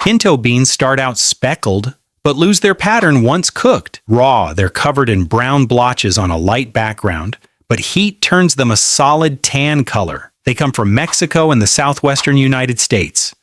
Pinto beans start out speckled, but lose their pattern once cooked. Raw, they're covered in brown blotches on a light background, but heat turns them a solid tan color. They come from Mexico and the southwestern United States,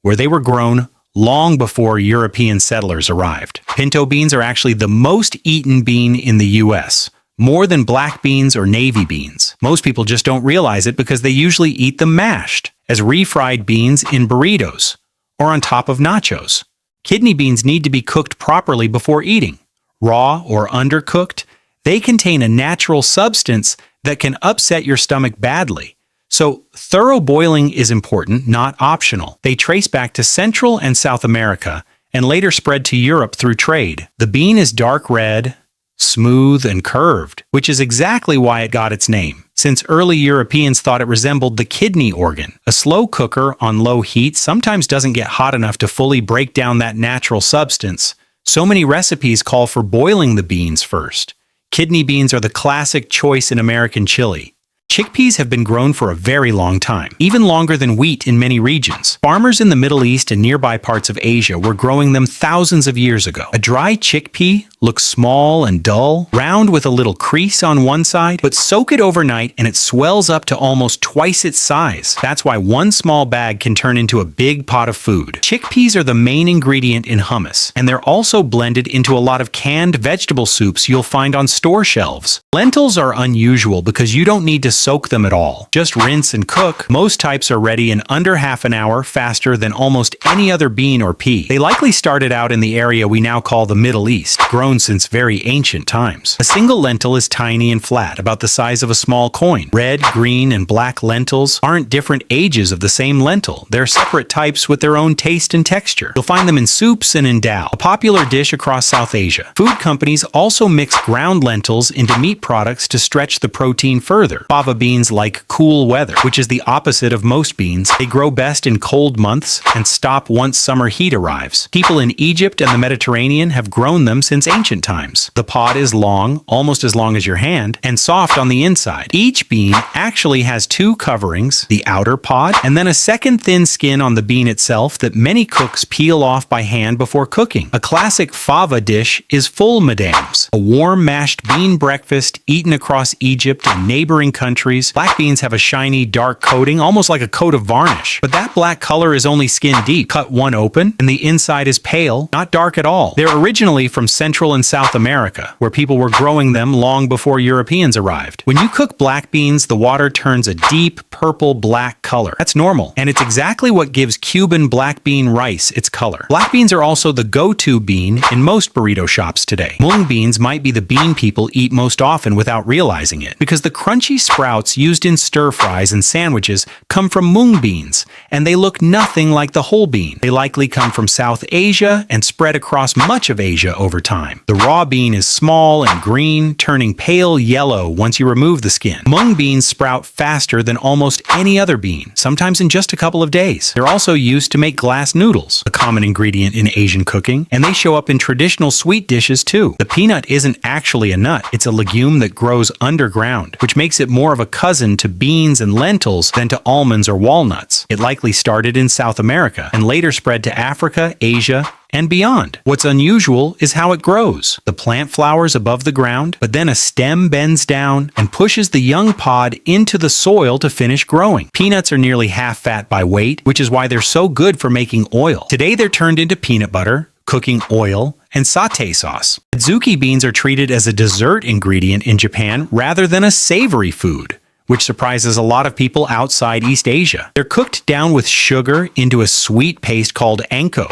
where they were grown long before European settlers arrived. Pinto beans are actually the most eaten bean in the US, more than black beans or navy beans. Most people just don't realize it because they usually eat them mashed, as refried beans in burritos, or on top of nachos. Kidney beans need to be cooked properly before eating. Raw or undercooked, they contain a natural substance that can upset your stomach badly. So, thorough boiling is important, not optional. They trace back to Central and South America and later spread to Europe through trade. The bean is dark red, smooth, and curved, which is exactly why it got its name, since early Europeans thought it resembled the kidney organ. A slow cooker on low heat sometimes doesn't get hot enough to fully break down that natural substance. So many recipes call for boiling the beans first. Kidney beans are the classic choice in American chili. Chickpeas have been grown for a very long time, even longer than wheat in many regions. Farmers in the Middle East and nearby parts of Asia were growing them thousands of years ago. A dry chickpea looks small and dull, round with a little crease on one side, but soak it overnight and it swells up to almost twice its size. That's why one small bag can turn into a big pot of food. Chickpeas are the main ingredient in hummus, and they're also blended into a lot of canned vegetable soups you'll find on store shelves. Lentils are unusual because you don't need to soak them at all. Just rinse and cook. Most types are ready in under half an hour, faster than almost any other bean or pea. They likely started out in the area we now call the Middle East, grown since very ancient times. A single lentil is tiny and flat, about the size of a small coin. Red, green, and black lentils aren't different ages of the same lentil. They're separate types with their own taste and texture. You'll find them in soups and in dal, a popular dish across South Asia. Food companies also mix ground lentils into meat products to stretch the protein further. Fava beans like cool weather, which is the opposite of most beans. They grow best in cold months and stop once summer heat arrives. People in Egypt and the Mediterranean have grown them since ancient times. The pod is long, almost as long as your hand, and soft on the inside. Each bean actually has two coverings, the outer pod, and then a second thin skin on the bean itself that many cooks peel off by hand before cooking. A classic fava dish is full madams, a warm mashed bean breakfast eaten across Egypt and neighboring countries. Black beans have a shiny, dark coating, almost like a coat of varnish. But that black color is only skin deep. Cut one open, and the inside is pale, not dark at all. They're originally from Central and South America, where people were growing them long before Europeans arrived. When you cook black beans, the water turns a deep purple-black color. That's normal, and it's exactly what gives Cuban black bean rice its color. Black beans are also the go-to bean in most burrito shops today. Mung beans might be the bean people eat most often without realizing it, because the crunchy sprouts used in stir-fries and sandwiches come from mung beans, and they look nothing like the whole bean. They likely come from South Asia and spread across much of Asia over time. The raw bean is small and green, turning pale yellow once you remove the skin. Mung beans sprout faster than almost any other bean, sometimes in just a couple of days. They're also used to make glass noodles, a common ingredient in Asian cooking, and they show up in traditional sweet dishes too. The peanut isn't actually a nut, it's a legume that grows underground, which makes it more of a cousin to beans and lentils than to almonds or walnuts. It likely started in South America and later spread to Africa, Asia, and beyond. What's unusual is how it grows. The plant flowers above the ground, but then a stem bends down and pushes the young pod into the soil to finish growing. Peanuts are nearly half fat by weight, which is why they're so good for making oil. Today they're turned into peanut butter, cooking oil, and sauté sauce. Adzuki beans are treated as a dessert ingredient in Japan rather than a savory food, which surprises a lot of people outside East Asia. They're cooked down with sugar into a sweet paste called anko,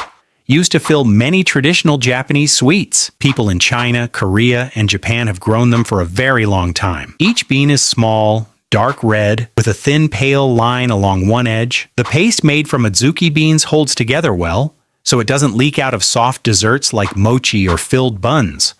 used to fill many traditional Japanese sweets. People in China, Korea, and Japan have grown them for a very long time. Each bean is small, dark red, with a thin pale line along one edge. The paste made from Adzuki beans holds together well, so it doesn't leak out of soft desserts like mochi or filled buns.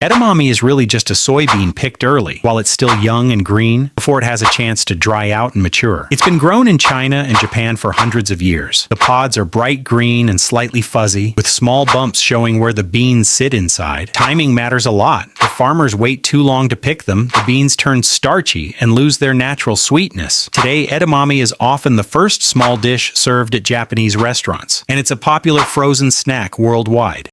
Edamame is really just a soybean picked early, while it's still young and green, before it has a chance to dry out and mature. It's been grown in China and Japan for hundreds of years. The pods are bright green and slightly fuzzy, with small bumps showing where the beans sit inside. Timing matters a lot. If farmers wait too long to pick them, the beans turn starchy and lose their natural sweetness. Today, edamame is often the first small dish served at Japanese restaurants, and it's a popular frozen snack worldwide.